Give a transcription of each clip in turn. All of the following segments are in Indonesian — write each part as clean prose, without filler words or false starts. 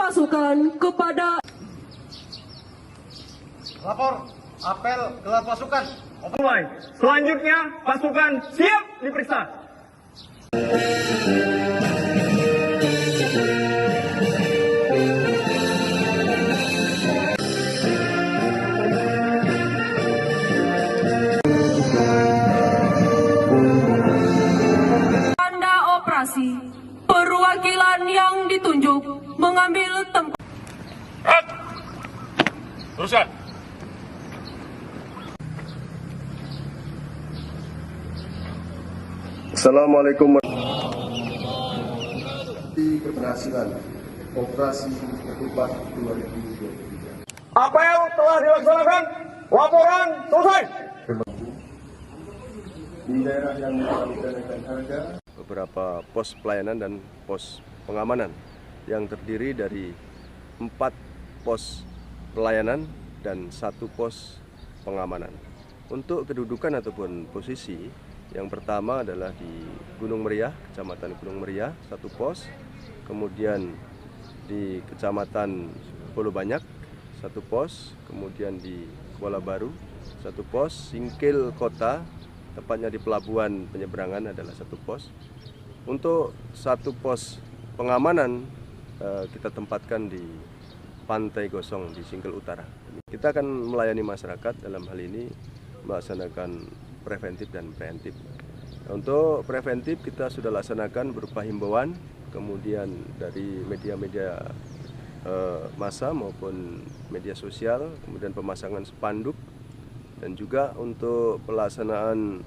pasukan kepada Lapor, apel gelar pasukan. Mulai. Selanjutnya, pasukan siap diperiksa. tanda operasi. Perwakilan yang ditunjuk mengambil tempat. Teruskan. Assalamualaikum keberhasilan operasi ketupat 2023. Apel telah dilaksanakan. Laporan selesai. Di daerah yang mengalami kenaikan harga, beberapa pos pelayanan dan pos pengamanan yang terdiri dari 4 pos pelayanan dan 1 pos pengamanan. Untuk kedudukan ataupun posisi, yang pertama adalah di Gunung Meriah, Kecamatan Gunung Meriah, 1 pos. Kemudian di Kecamatan Pulau Banyak, 1 pos. Kemudian di Kuala Baru, 1 pos. Singkil Kota, tepatnya di Pelabuhan Penyeberangan adalah 1 pos. Untuk 1 pos pengamanan kita tempatkan di Pantai Gosong di Singkil Utara. Kita akan melayani masyarakat dalam hal ini melaksanakan preventif dan preemptif. Untuk preventif kita sudah laksanakan berupa himbauan, kemudian dari media-media massa maupun media sosial, kemudian pemasangan spanduk, dan juga untuk pelaksanaan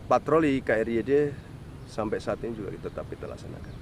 patroli KRYD sampai saat ini juga tetap kita laksanakan.